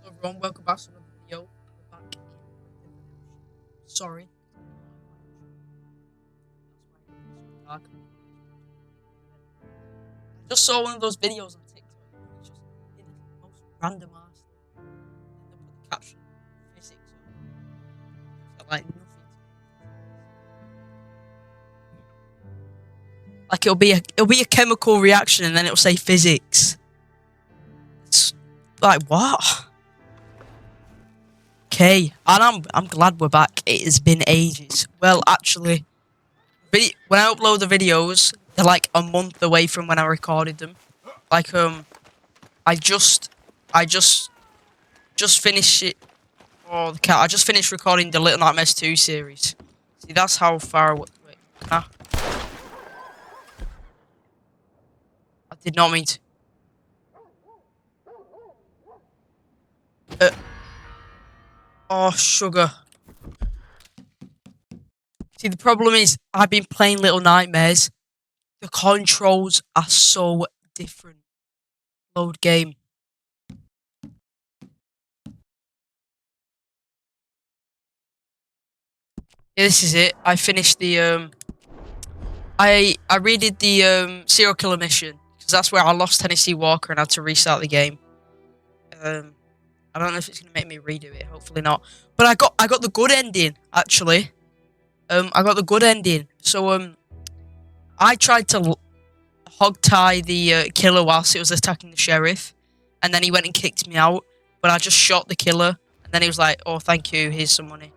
Hello everyone, welcome back to another video. We're back in Sorry. That's why it's I just saw one of those videos on TikTok. It's just the most random ass thing. They put the caption physics on. So, like nothing. Like it'll be a chemical reaction and then it'll say physics. It's like what? Okay, and I'm glad we're back. It has been ages. Well, actually, when I upload the videos, they're like a month away from when I recorded them. Like I just finished it. Oh, the cat! I just finished recording the Little Nightmares 2 series. See, that's how far away. Wait, can I did not mean to. Oh, sugar. See, the problem is, I've been playing Little Nightmares. The controls are so different. Load game. Yeah, this is it. I finished the I redid the serial killer mission because that's where I lost Tennessee Walker and had to restart the game. I don't know if it's gonna make me redo it. Hopefully not. But I got the good ending actually. I got the good ending. So I tried to hog tie the killer whilst it was attacking the sheriff, and then he went and kicked me out. But I just shot the killer, and then he was like, "Oh, thank you. Here's some money."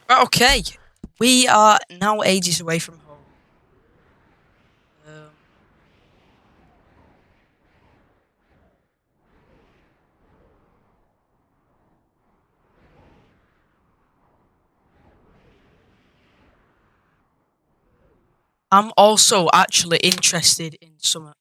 Right, okay. We are now ages away from home. Um, I'm also actually interested in some.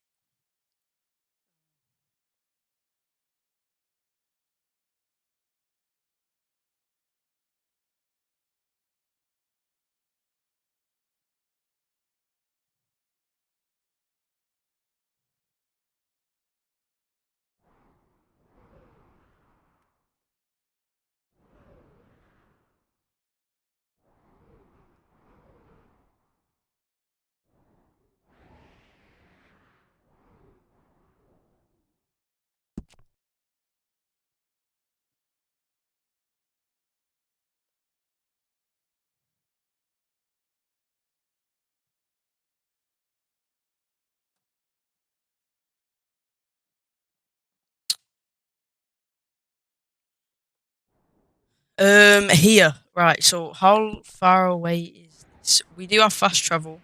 Here, right. So, how far away is this? We do have fast travel.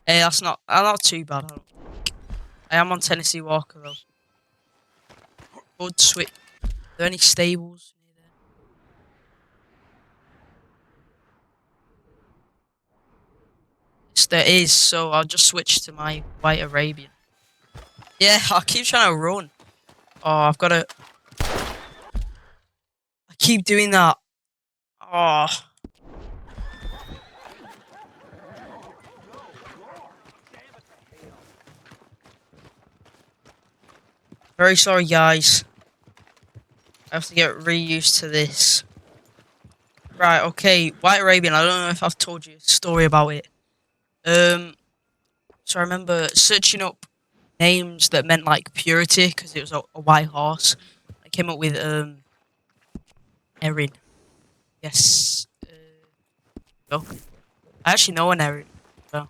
That's not too bad. I don't think. I am on Tennessee Walker though. Good switch. Are there any stables near there? Yes, there is. So I'll just switch to my white Arabian. Yeah, I keep trying to run. Oh, I've got to. I keep doing that. Oh, very sorry, guys. I have to get reused to this. Right, okay. White Arabian. I don't know if I've told you a story about it. So I remember searching up names that meant like purity because it was a white horse. I came up with Erin. Yes. No. I actually know an Erin. Well,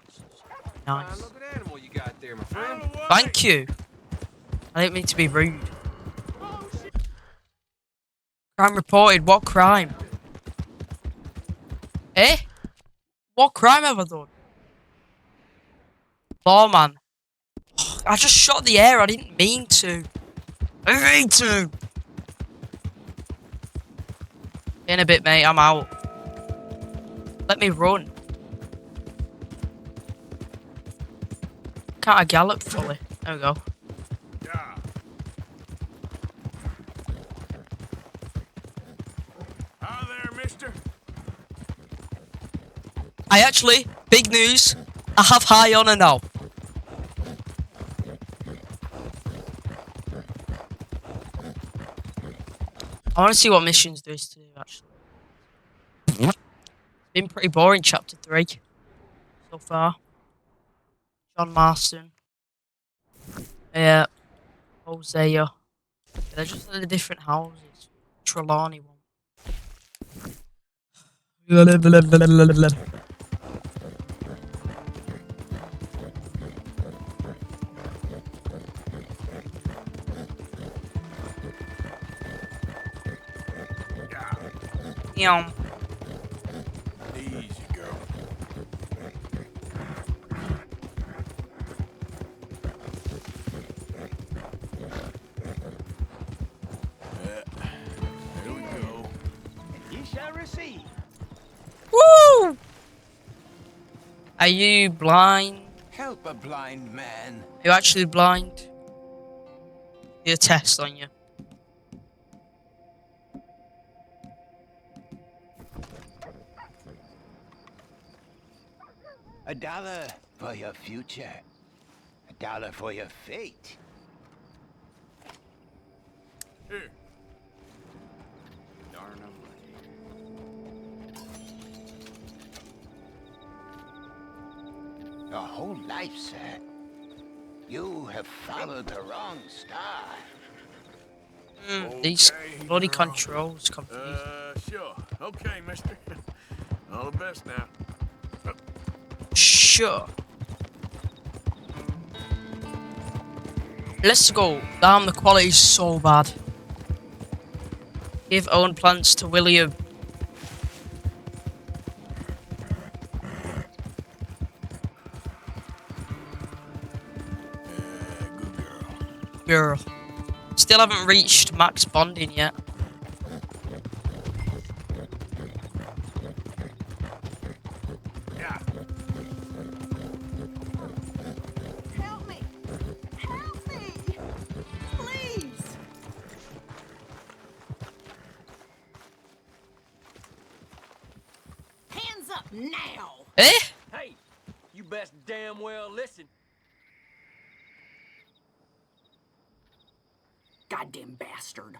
nice. Look at animal you got there, my friend. Thank you. I didn't mean to be rude. Crime reported. What crime? Eh? What crime have I done? Lawman. I just shot the air. I didn't mean to. I didn't mean to. In a bit, mate. I'm out. Let me run. Can't I gallop fully? There we go. I actually, big news, I have high honor now. I want to see what missions there is to do, actually. It's been pretty boring, chapter 3, so far. John Marston. Yeah. Hosea. They're just in the different houses. Trelawney one. Yeah. Easy, girl. Here we go. Ye shall receive. Woo! Are you blind? Help a blind man. Are you actually blind? Do a test on you. $1 for your future. $1 for your fate. Here. Darn Your whole life, sir. You have followed the wrong star. These Okay, bloody girl. controls confusing. Sure. Okay, mister. All the best now. Sure. Let's go. Damn, the quality's so bad. Give own plants to William. Good girl. Girl. Still haven't reached max bonding yet. Yeah. Help me! Help me! Please! Hands up now! Eh? Hey, you best damn well listen. Goddamn bastard.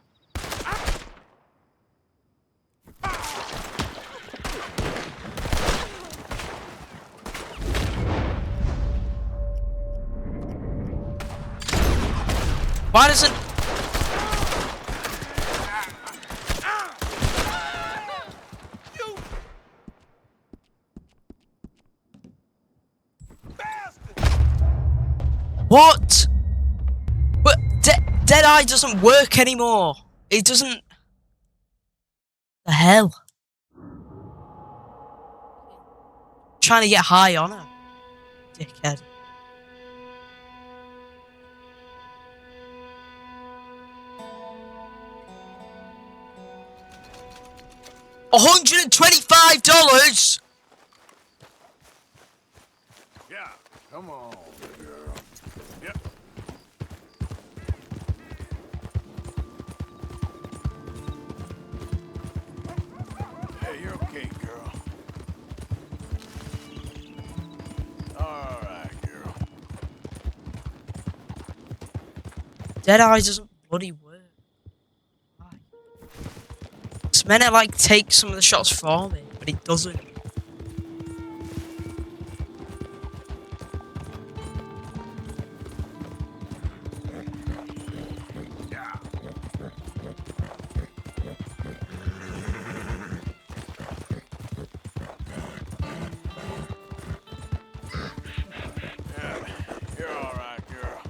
Why doesn't... What? But Deadeye doesn't work anymore. It doesn't... The hell? Trying to get high on her. Dickhead. $125? Yeah. Come on, girl. Yep. Yeah, you're okay, girl. All right, girl. Deadeye doesn't bloody work. Why? It's meant to like take some of the shots for me, but it doesn't. Yeah. Yeah, you're all right, girl.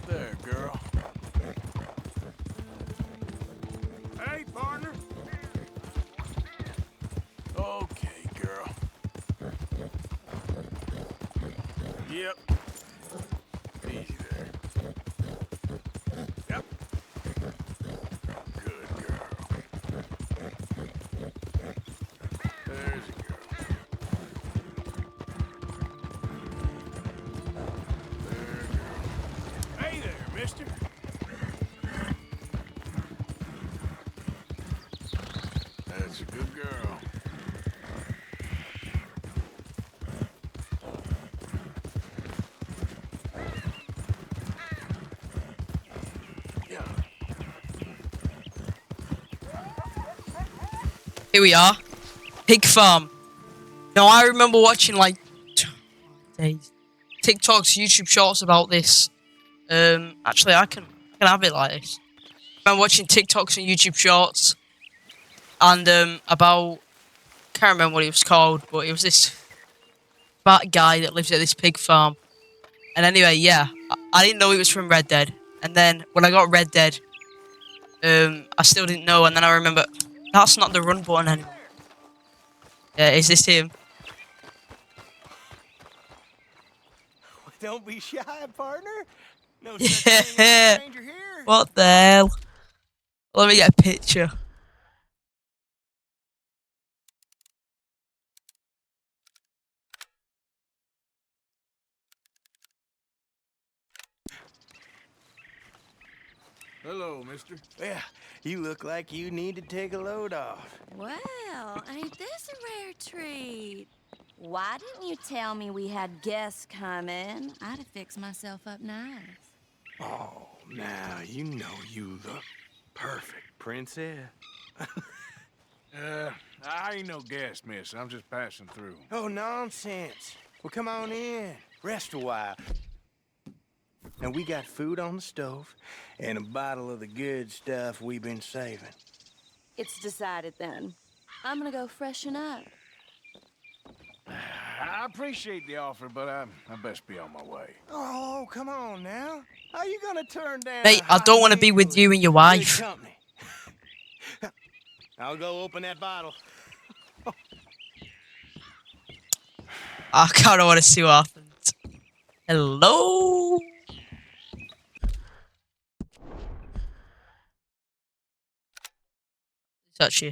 There, girl. Hey, partner. Okay, girl. Yep. Easy there. Yep. Good girl. There's a girl. There, girl. Hey there, mister. That's a good girl. Here we are. Pig farm. Now, I remember watching, like, days, TikToks, YouTube shorts about this. Actually, I can have it like this. I remember watching TikToks and YouTube shorts. And, about... Can't remember what he was called, but it was this fat guy that lives at this pig farm. And anyway, yeah, I didn't know he was from Red Dead. And then, when I got Red Dead, I still didn't know. And then I remember, that's not the run button anymore. Yeah, is this him? Don't be shy, partner. No such thing as a Yeah. stranger here. What the hell? Let me get a picture. Hello, mister. Yeah, you look like you need to take a load off. Well, ain't this a rare treat? Why didn't you tell me we had guests coming? I'd have fixed myself up nice. Oh, now you know you look perfect, princess. I ain't no guest, miss. I'm just passing through. Oh, nonsense. Well, come on in. Rest a while. And we got food on the stove and a bottle of the good stuff we've been saving. It's decided then. I'm gonna go freshen up. I appreciate the offer, but I best be on my way. Oh, come on now. How you gonna turn down Mate, a I don't hot want to be meal with you and your good wife. company? I'll go open that bottle. I kind of want to see what happens. Hello? Touch you.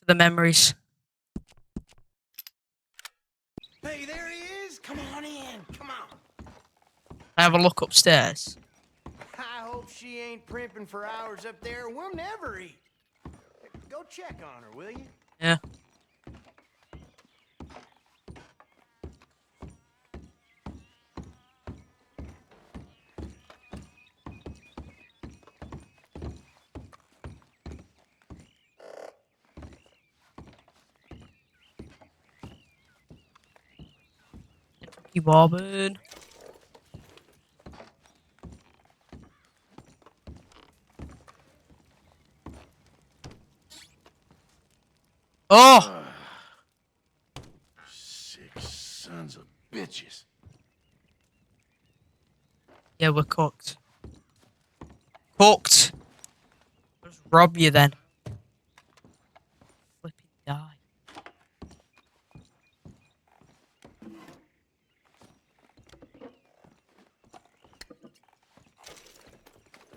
For the memories. Hey, there he is. Come on in. Come on. I have a look upstairs. I hope she ain't primping for hours up there. We'll never eat. Go check on her, will you? Yeah. You bobbing. Oh! Sick sons of bitches. Yeah, we're cooked. Cooked! I'll just rob you then. Flipping die.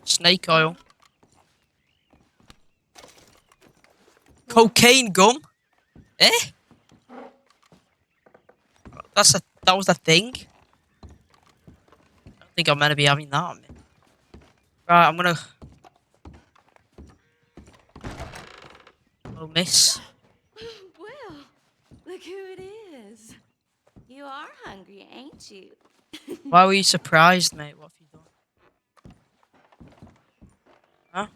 Snake oil. Cocaine gum? Eh? That was a thing? I don't think I'm meant to be having that on me. Right, I'm gonna... Oh, miss. Well, look who it is. You are hungry, ain't you? Why were you surprised, mate? What have you done? Huh?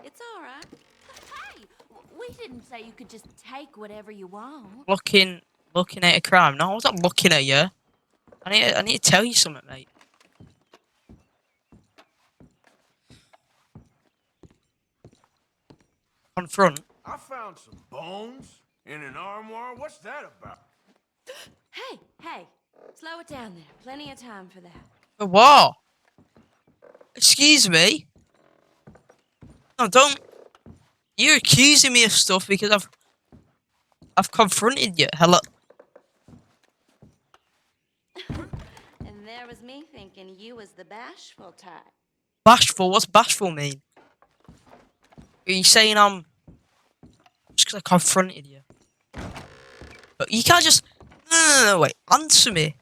It's all right. Hey, we didn't say you could just take whatever you want. Looking at a crime. No, I wasn't looking at you. I need to tell you something, mate. Confront. I found some bones in an armoire. What's that about? Hey, slow it down there. Plenty of time for that. For what? Excuse me? No, don't. You're accusing me of stuff because I've confronted you. Hello. And there was me thinking you was the bashful type. Bashful? What's bashful mean? Are you saying I'm just because I confronted you? But you can't just. No, wait. Answer me.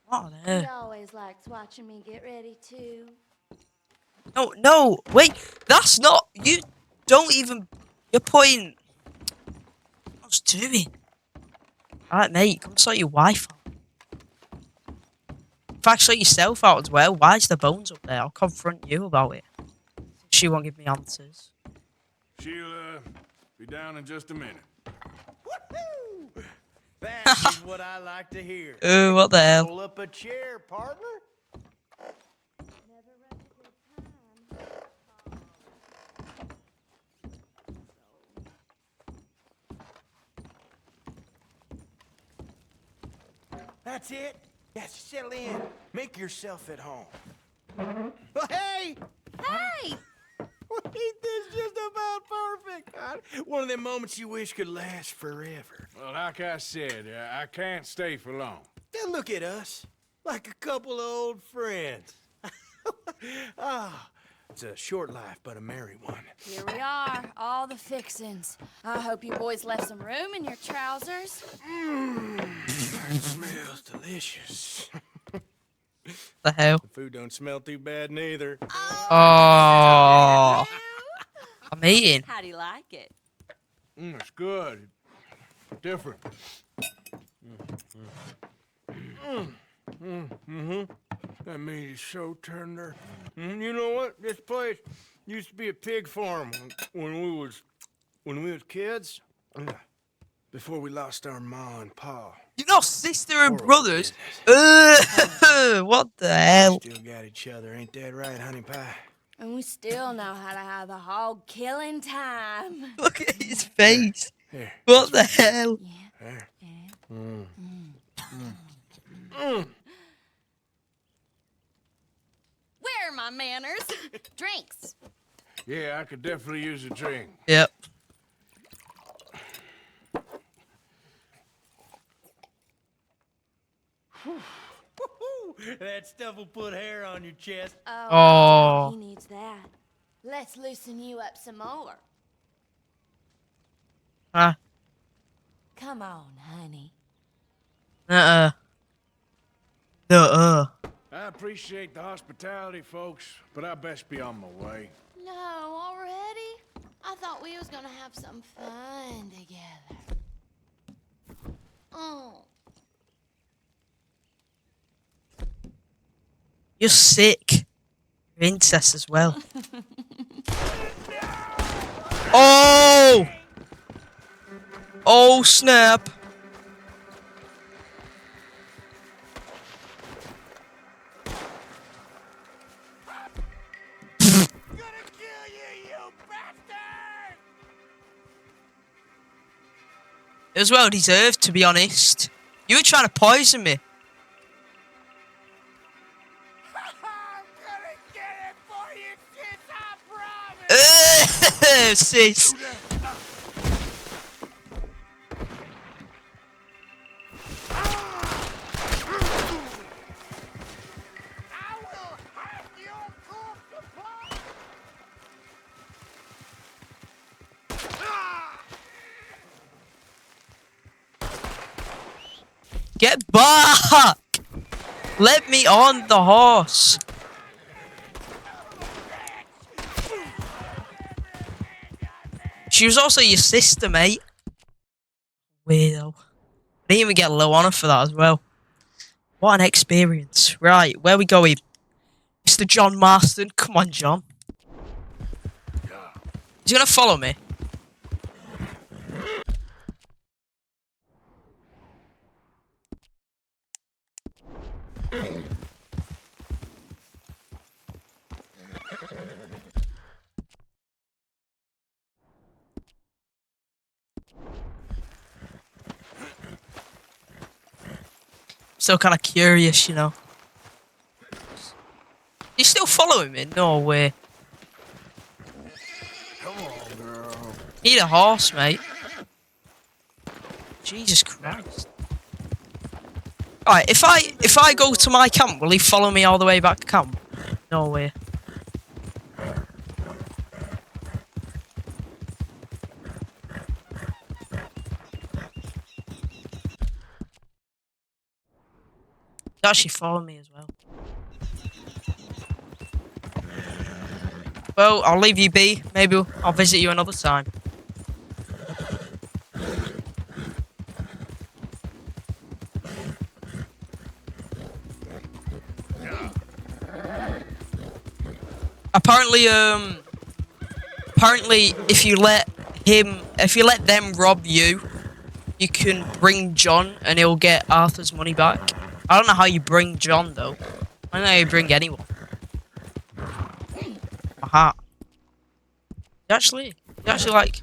What on He earth? always likes watching me get ready too. No, wait. That's not. You don't even. You're putting. What's doing? Alright, mate. Come sort your wife out. In fact, sort yourself out as well. Why's the bones up there? I'll confront you about it. She won't give me answers. She'll, be down in just a minute. Woohoo! That is what I like to hear. What the hell? Pull up a chair, partner. That's it. Yes, settle in. Make yourself at home. Oh, hey! Hey! Ain't this just about perfect? One of them moments you wish could last forever. Well, like I said, I can't stay for long. Then look at us, like a couple of old friends. It's a short life, but a merry one. Here we are, all the fixins'. I hope you boys left some room in your trousers. It smells delicious. The hell? The food don't smell too bad neither. Oh. I'm eating. How do you like it? It's good. Different. That meat is so tender. You know what? This place used to be a pig farm when we was kids. Before we lost our ma and pa. You're not sister and Horrible brothers. What the hell? Still got each other, ain't that right, honey pie? And we still know how to have the hog killing time. Look at his face. Here. What the hell? There. Where are my manners? Drinks. Yeah, I could definitely use a drink. Yep. That stuff will put hair on your chest. Oh. He needs that. Let's loosen you up some more. Huh? Come on, honey. Uh-uh. Nuh-uh. I appreciate the hospitality, folks, but I best be on my way. No, already? I thought we was gonna have some fun together. Oh. You're sick. You're incest as well. Oh! Oh, snap. It was well deserved, to be honest. You were trying to poison me. Sis. Get back! Let me on the horse. She was also your sister, mate. Weirdo. I didn't even get low on her for that as well. What an experience. Right, where we going? Mr. John Marston. Come on, John. He's gonna follow me. Still kind of curious, you know. You still following me? No way. Come on, girl. Need a horse, mate. Jesus Christ. Alright, if I go to my camp, will he follow me all the way back to camp? No way. He actually follow me as well. Well, I'll leave you be. Maybe I'll visit you another time. Apparently, if you let them rob you, you can bring John and he'll get Arthur's money back. I don't know how you bring John though. I don't know how you bring anyone. Aha. You actually like.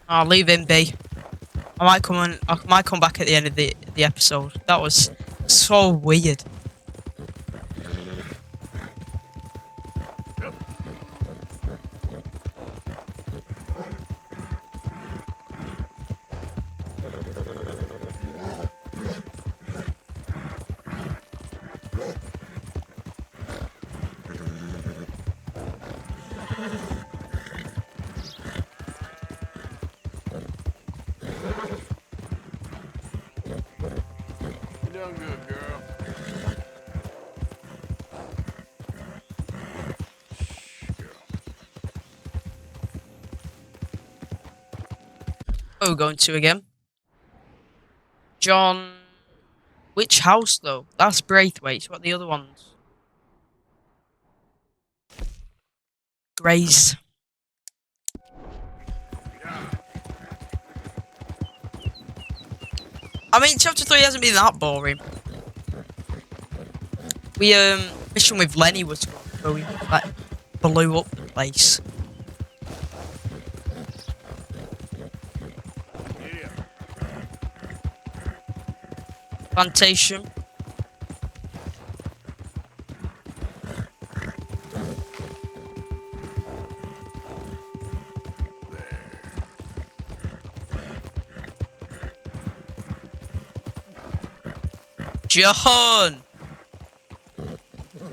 I'll leave him be. I might come back at the end of the episode. That was so weird. You done good, girl. Shh, girl. Where are we going to again? John. Which house though? That's Braithwaite's. What are the other ones? Grace. I mean, chapter 3 hasn't been that boring. We mission with Lenny was fun, where we like blew up the place. Yeah. Plantation. John!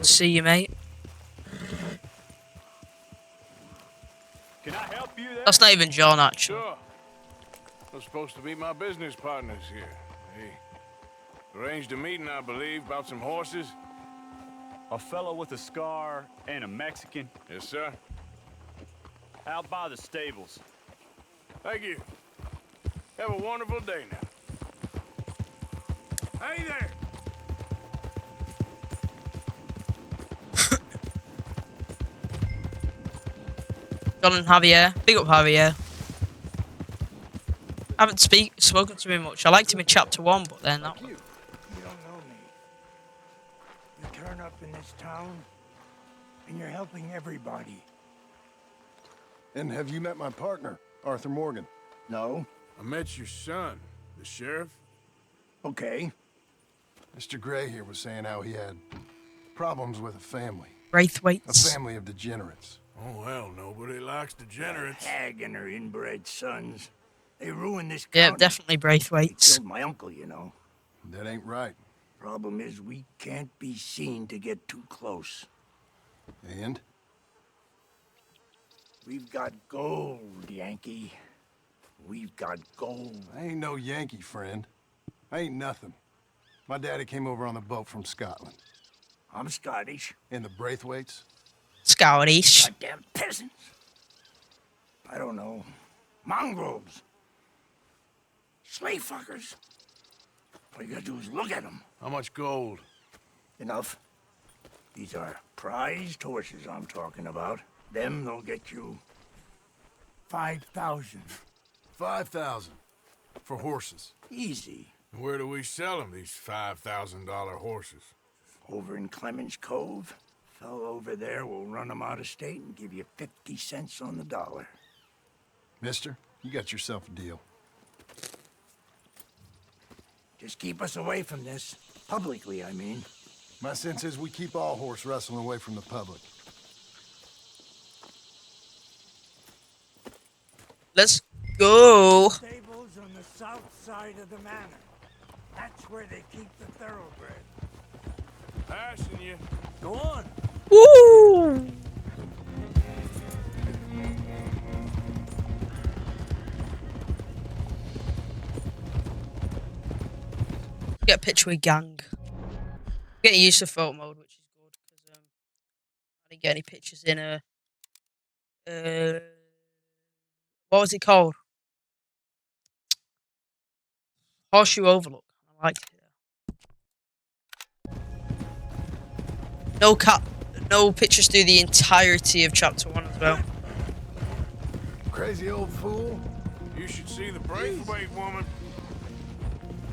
See you, mate. Can I help you there? That's not even John, actually. Sure. They're supposed to be my business partners here. Hey, arranged a meeting, I believe, about some horses. A fellow with a scar and a Mexican Yes, sir. out by the stables. Thank you. Have a wonderful day now. Hey there! John and Javier. Big up Javier. I haven't spoken to him much. I liked him in chapter 1, but then that You don't know me. You turn up in this town, and you're helping everybody. And have you met my partner, Arthur Morgan? No? I met your son, the sheriff. Okay. Mr. Gray here was saying how he had problems with a family. Braithwaite's. family of degenerates. Oh, well, nobody likes degenerates. Hag and her inbred sons. They ruined this Yeah, county. definitely They Braithwaite's. killed my uncle, you know. That ain't right. Problem is, we can't be seen to get too close. And? We've got gold, Yankee. We've got gold. I ain't no Yankee, friend. I ain't nothing. My daddy came over on the boat from Scotland. I'm Scottish. And the Braithwaites? Scottish. Goddamn peasants. I don't know. Mongrels. Slave fuckers. All you gotta do is look at them. How much gold? Enough. These are prized horses I'm talking about. Them, they'll get you 5,000. 5,000. For horses. Easy. Where do we sell them, these $5,000 horses? Over in Clemens Cove. Fellow over there will run them out of state and give you 50 cents on the dollar. Mister, you got yourself a deal. Just keep us away from this. Publicly, I mean. My sense is we keep all horse wrestling away from the public. Let's go. Stables on the south side of the manor. That's where they keep the thoroughbred. Passing you. Go on. Woo! Get a picture with gang. Getting used to photo mode, which is good because I didn't get any pictures in what was it called? Horseshoe Overlook. liked it. No pictures through the entirety of chapter 1 as well. Crazy old fool. You should see the Braithwaite woman.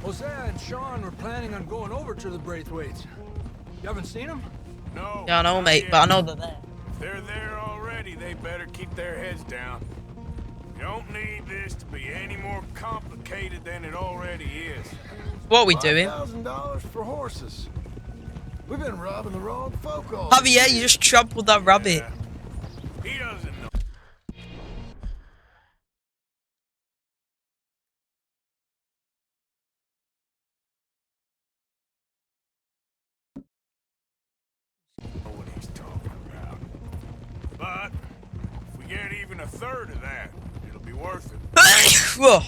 Hosea and Sean were planning on going over to the Braithwaites. You haven't seen them? No. Yeah, I know, not mate, yet. but I know they're there. If they're there already, they better keep their heads down. You don't need this to be any more complicated than it already is. What are we doing? $5,000 for horses. We've been robbing the wrong folk all Javier, these you years. just trampled that rabbit. Yeah. He doesn't know. What he's talking about. But if we get even a third of that, it'll be worth it. Whoa.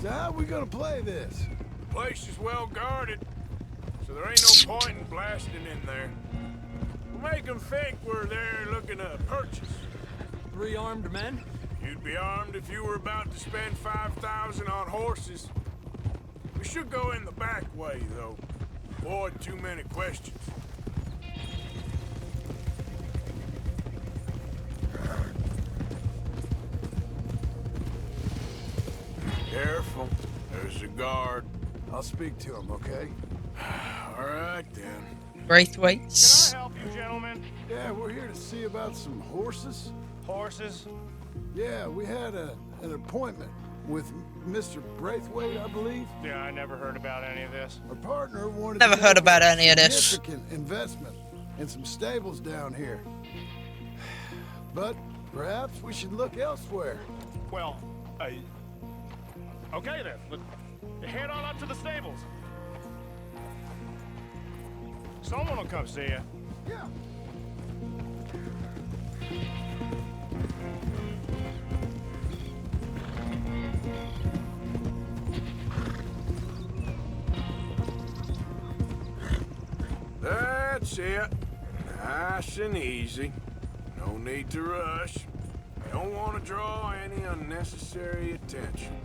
So how we gonna play this? The place is well guarded, so there ain't no point in blasting in there. We'll make them think we're there looking to purchase. 3 armed men? You'd be armed if you were about to spend 5,000 on horses. We should go in the back way, though. Avoid too many questions. Careful. There's a guard. I'll speak to him, okay? All right, then. Braithwaites. Can I help you, gentlemen? Yeah, we're here to see about some horses. Horses? Yeah, we had an appointment with Mr. Braithwaite, I believe. Yeah, I never heard about any of this. Our partner wanted Never to heard make about a any of this. significant investment in some stables down here. But perhaps we should look elsewhere. Well, okay then. Head on up to the stables. Someone will come see you. Yeah. That's it. Nice and easy. No need to rush. Don't want to draw any unnecessary attention.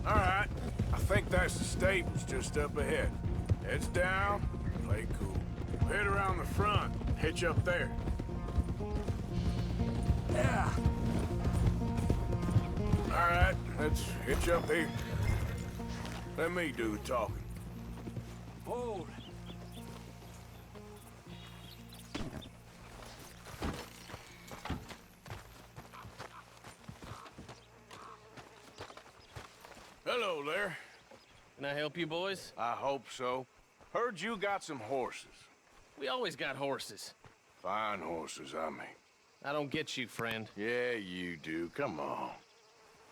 All right. I think that's the stables just up ahead. Heads down, play cool. Head around the front, hitch up there. Yeah. All right, let's hitch up here. Let me do the talking. Hold. Hello there. Can I help you boys? I hope so. Heard you got some horses. We always got horses. Fine horses, I mean. I don't get you, friend. Yeah, you do. Come on.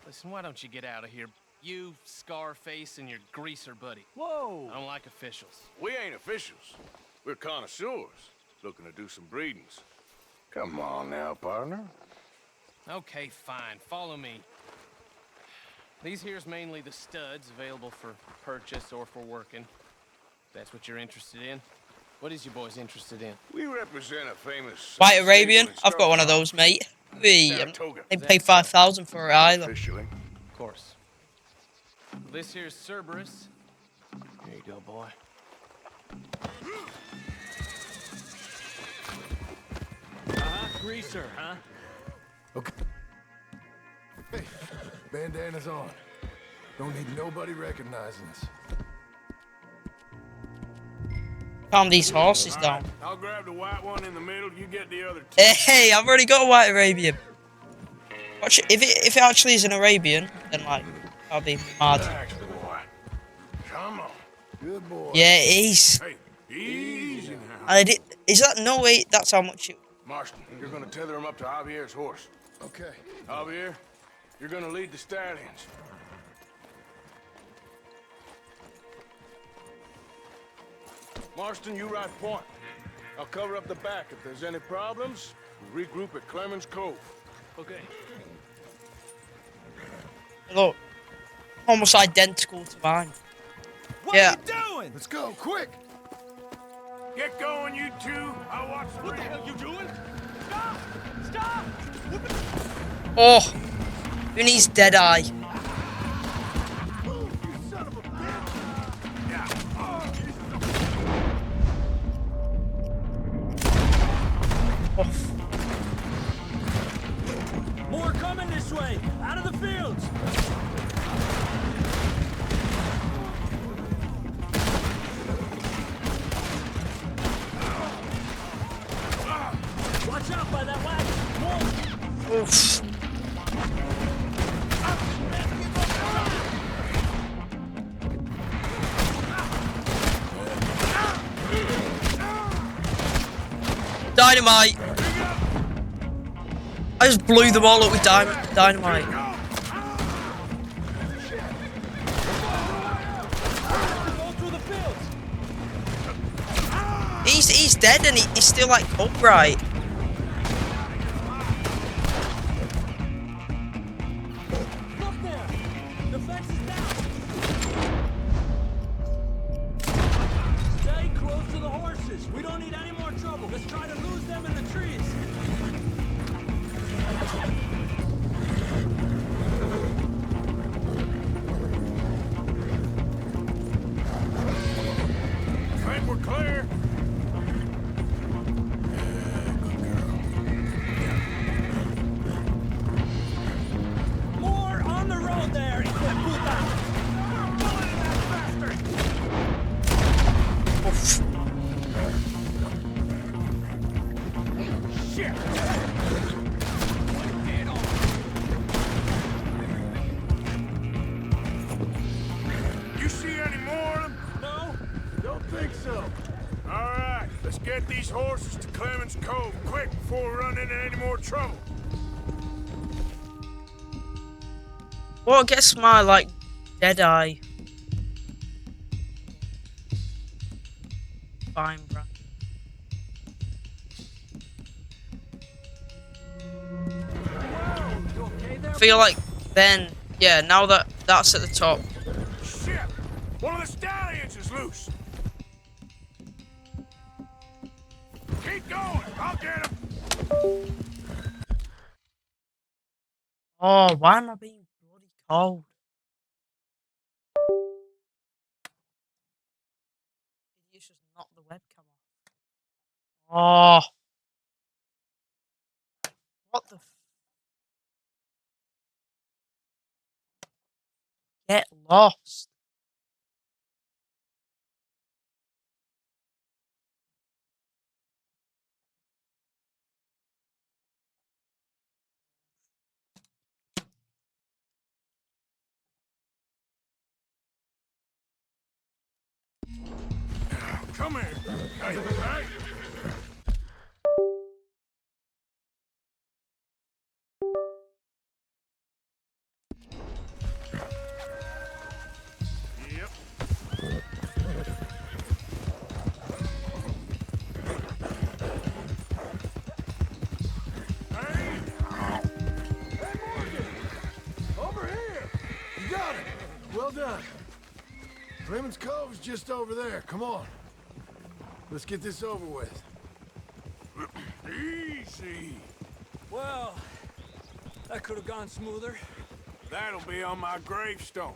Listen, why don't you get out of here? You, Scarface, and your greaser buddy. Whoa! I don't like officials. We ain't officials. We're connoisseurs, looking to do some breedings. Come on now, partner. Okay, fine. Follow me. These here's mainly the studs available for purchase or for working. If that's what you're interested in. What is you boys interested in? We represent a famous... White Arabian. stable in I've got one of Starfire. those, mate. Wee, Saratoga. they pay 5,000 for it either. Officially. Of course. This here's Cerberus. Here you go, boy. Greaser, huh? Okay. Hey, bandana's on. Don't need nobody recognizing us. Calm these horses down. I'll grab the white one in the middle. You get the other two. Hey, I've already got a white Arabian. Watch it. If it actually is an Arabian, then like, I'll be mad. Relax, boy. Come on. Good boy. Yeah, it is. Hey, easy now. Is that no way? That's how much it. Marston, you're gonna tether him up to Javier's horse. Okay. Javier, you're gonna lead the stallions. Marston, you ride point. I'll cover up the back. If there's any problems, we'll regroup at Clemens Cove. Okay. Look, almost identical to mine. What Yeah. are you doing? Let's go, quick! Get going, you two. I'll watch the What the hell you doing? Stop! Stop! What the... Oh, who needs Deadeye? Oh, More coming this way! Out of the fields! Watch out by that wagon! More! oof. Dynamite! I just blew them all up with dynamite. Go through the fields! He's dead and he's still like upright. Look there! The fence is down! Stay close to the horses. We don't need any more trouble. Let's try to lose them in the trees. Think we're clear. More on the road there, hijo de puta! Bullet in that bastard! Oof. Shit! You see any more of them? No? Don't think so. All right, let's get these horses to Clemens Cove quick before we run into any more trouble. What gets my like Deadeye? Fine, bro. You okay there? I feel like then, yeah, now that that's at the top. Shit! One of the stallions is loose. Keep going. I'll get him. Oh, why am I being bloody cold? Idiots just knocked the webcam off. Oh, what the? Get lost. Come here. Hey, hey. Yep. Hey. Hey, Morgan! Over here! You got it! Well done. Clemens Cove's just over there. Come on. Let's get this over with. Easy. Well, that could have gone smoother. That'll be on my gravestone.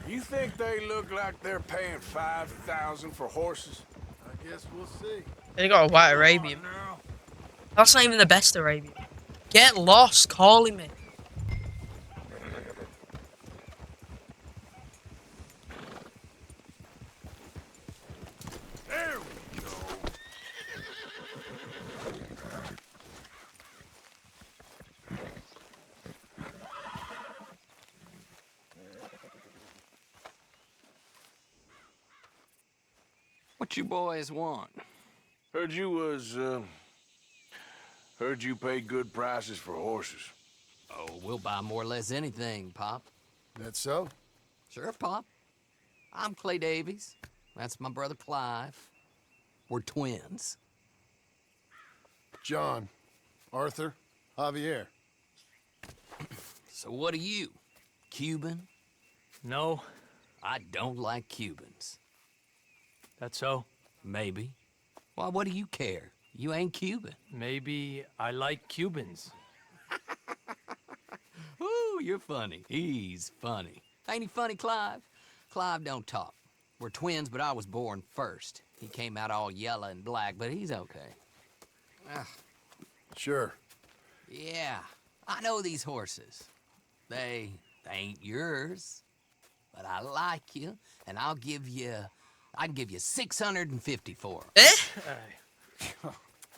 You think they look like they're paying $5,000 for horses? I guess we'll see. They got a white Arabian. That's not even the best Arabian. Get lost calling me. There we go. What you boys want? Heard you paid good prices for horses. Oh, we'll buy more or less anything, Pop. That so? Sure, Pop. I'm Clay Davies. That's my brother Clive. We're twins. John, Arthur, Javier. So what are you? Cuban? No, I don't like Cubans. That so? Maybe. Why, what do you care? You ain't Cuban. Maybe I like Cubans. Ooh, you're funny. He's funny. Ain't he funny, Clive? Clive don't talk. We're twins, but I was born first. He came out all yellow and black, but he's okay. Sure. Yeah, I know these horses. They ain't yours. But I like you, and I can give you 650 for 'em.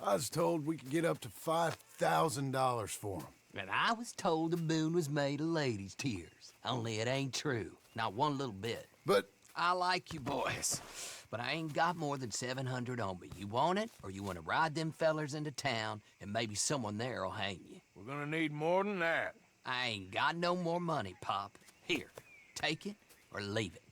I was told we could get up to $5,000 for them. And I was told the moon was made of ladies' tears. Only it ain't true. Not one little bit. But I like you boys, but I ain't got more than 700 on me. You want it, or you want to ride them fellers into town, and maybe someone there'll hang you? We're gonna need more than that. I ain't got no more money, Pop. Here, take it or leave it.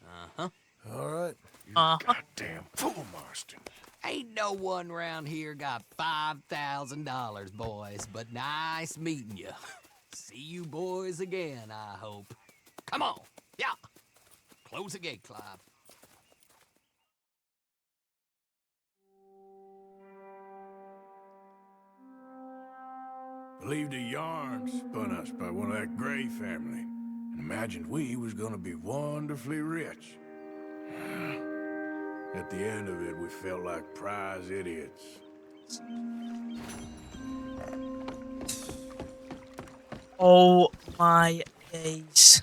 Uh-huh. all right. Goddamn fool, Marston. Ain't no one round here got $5,000, boys, but nice meeting you. See you boys again, I hope. Come on, yeah. Close the gate, Clive. Believed a yarn spun us by one of that Gray family, and imagined we was gonna be wonderfully rich. At the end of it, we felt like prize idiots. Oh my days.